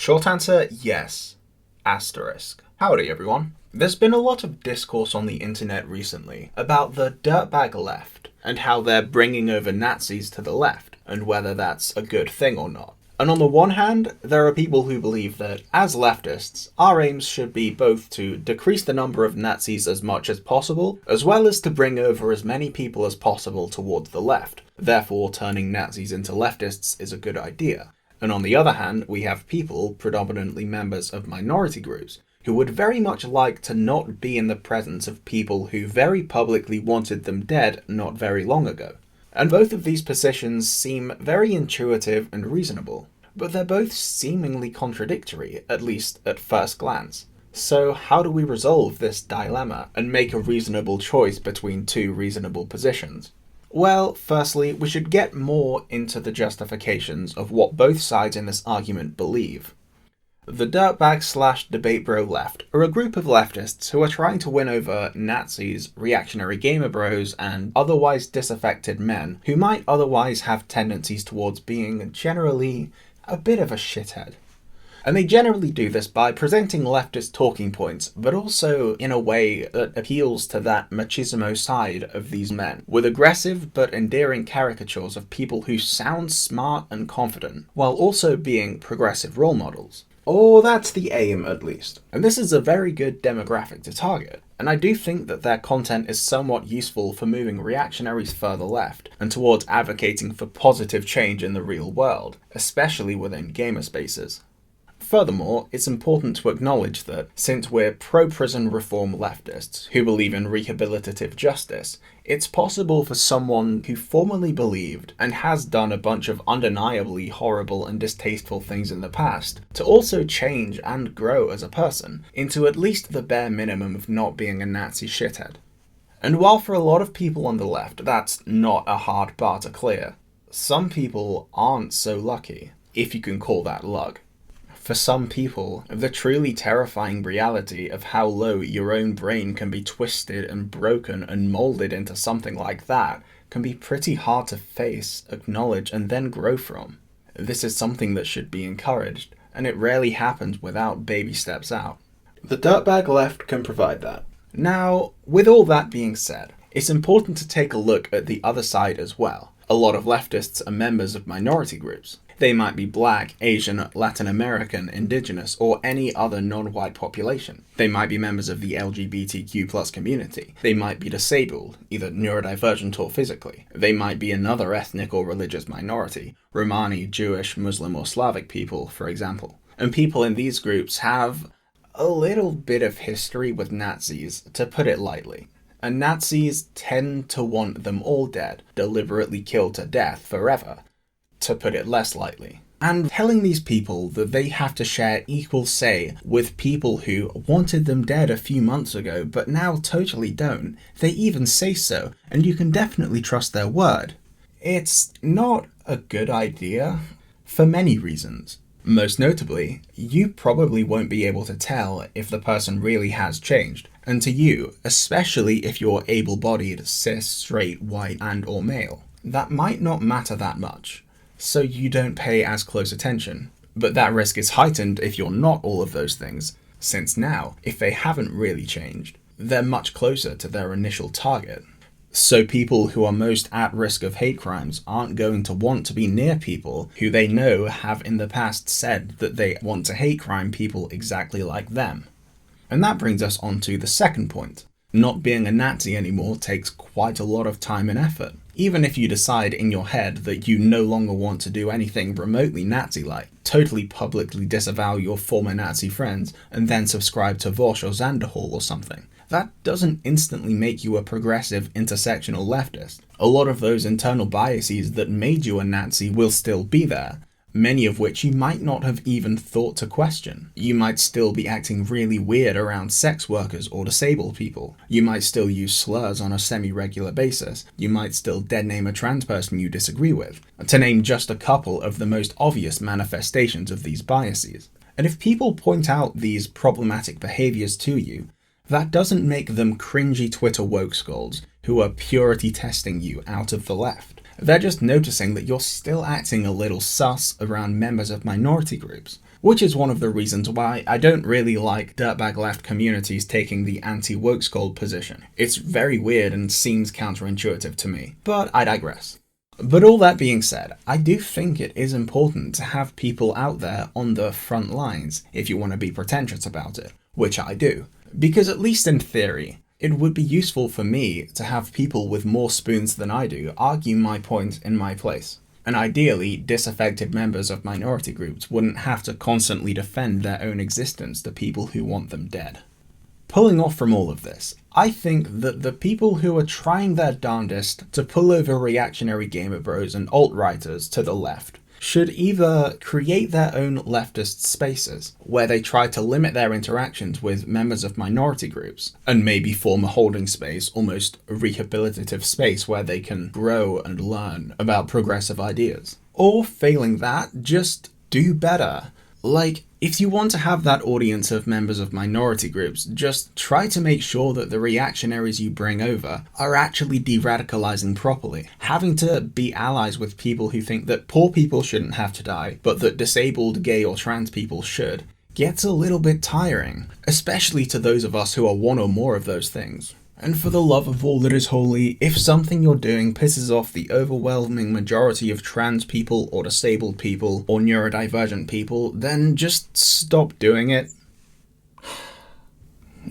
Short answer, yes. Asterisk. Howdy everyone. There's been a lot of discourse on the internet recently about the dirtbag left and how they're bringing over Nazis to the left and whether that's a good thing or not. And on the one hand, there are people who believe that, as leftists, our aims should be both to decrease the number of Nazis as much as possible, as well as to bring over as many people as possible towards the left. Therefore, turning Nazis into leftists is a good idea. And on the other hand, we have people, predominantly members of minority groups, who would very much like to not be in the presence of people who very publicly wanted them dead not very long ago. And both of these positions seem very intuitive and reasonable, but they're both seemingly contradictory, at least at first glance. So how do we resolve this dilemma and make a reasonable choice between two reasonable positions? Well, firstly, we should get more into the justifications of what both sides in this argument believe. The dirtbag/debate bro left are a group of leftists who are trying to win over Nazis, reactionary gamer bros, and otherwise disaffected men who might otherwise have tendencies towards being generally a bit of a shithead. And they generally do this by presenting leftist talking points, but also in a way that appeals to that machismo side of these men, with aggressive but endearing caricatures of people who sound smart and confident, while also being progressive role models. Or that's the aim, at least. And this is a very good demographic to target. And I do think that their content is somewhat useful for moving reactionaries further left, and towards advocating for positive change in the real world, especially within gamer spaces. Furthermore, it's important to acknowledge that, since we're pro-prison reform leftists who believe in rehabilitative justice, it's possible for someone who formerly believed and has done a bunch of undeniably horrible and distasteful things in the past to also change and grow as a person into at least the bare minimum of not being a Nazi shithead. And while for a lot of people on the left that's not a hard bar to clear, some people aren't so lucky, if you can call that luck. For some people, the truly terrifying reality of how low your own brain can be twisted and broken and molded into something like that can be pretty hard to face, acknowledge, and then grow from. This is something that should be encouraged, and it rarely happens without baby steps out. The dirtbag left can provide that. Now, with all that being said, it's important to take a look at the other side as well. A lot of leftists are members of minority groups. They might be Black, Asian, Latin American, Indigenous, or any other non-white population. They might be members of the LGBTQ+ community. They might be disabled, either neurodivergent or physically. They might be another ethnic or religious minority, Romani, Jewish, Muslim, or Slavic people, for example. And people in these groups have a little bit of history with Nazis, to put it lightly. And Nazis tend to want them all dead, deliberately killed to death forever, to put it less lightly. And telling these people that they have to share equal say with people who wanted them dead a few months ago but now totally don't, they even say so, and you can definitely trust their word. It's not a good idea for many reasons. Most notably, you probably won't be able to tell if the person really has changed, and to you, especially if you're able-bodied, cis, straight, white, and or male, that might not matter that much. So you don't pay as close attention. But that risk is heightened if you're not all of those things, since now, if they haven't really changed, they're much closer to their initial target. So people who are most at risk of hate crimes aren't going to want to be near people who they know have in the past said that they want to hate crime people exactly like them. And that brings us on to the second point. Not being a Nazi anymore takes quite a lot of time and effort. Even if you decide in your head that you no longer want to do anything remotely Nazi-like, totally publicly disavow your former Nazi friends, and then subscribe to Vaush or Xanderhal or something, that doesn't instantly make you a progressive intersectional leftist. A lot of those internal biases that made you a Nazi will still be there, many of which you might not have even thought to question. You might still be acting really weird around sex workers or disabled people. You might still use slurs on a semi-regular basis. You might still dead-name a trans person you disagree with, to name just a couple of the most obvious manifestations of these biases. And if people point out these problematic behaviors to you, that doesn't make them cringy Twitter woke scolds who are purity testing you out of the left. They're just noticing that you're still acting a little sus around members of minority groups, which is one of the reasons why I don't really like dirtbag left communities taking the anti-woke scold position. It's very weird and seems counterintuitive to me, but I digress. But all that being said, I do think it is important to have people out there on the front lines, if you want to be pretentious about it, which I do. Because at least in theory, it would be useful for me to have people with more spoons than I do argue my point in my place. And ideally, disaffected members of minority groups wouldn't have to constantly defend their own existence to people who want them dead. Pulling off from all of this, I think that the people who are trying their darndest to pull over reactionary gamer bros and alt-righters to the left should either create their own leftist spaces, where they try to limit their interactions with members of minority groups, and maybe form a holding space, almost a rehabilitative space where they can grow and learn about progressive ideas. Or failing that, just do better. Like, if you want to have that audience of members of minority groups, just try to make sure that the reactionaries you bring over are actually de-radicalizing properly. Having to be allies with people who think that poor people shouldn't have to die, but that disabled, gay or trans people should, gets a little bit tiring, especially to those of us who are one or more of those things. And for the love of all that is holy, if something you're doing pisses off the overwhelming majority of trans people or disabled people or neurodivergent people, then just stop doing it.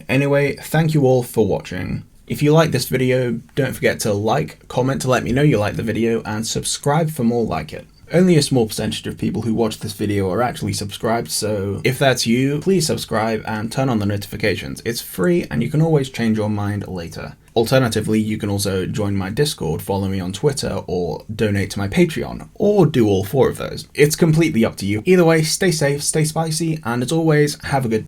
Anyway, thank you all for watching. If you like this video, don't forget to like, comment to let me know you like the video, and subscribe for more like it. Only a small percentage of people who watch this video are actually subscribed, so if that's you, please subscribe and turn on the notifications. It's free and you can always change your mind later. Alternatively, you can also join my Discord, follow me on Twitter, or donate to my Patreon, or do all four of those. It's completely up to you. Either way, stay safe, stay spicy, and as always, have a good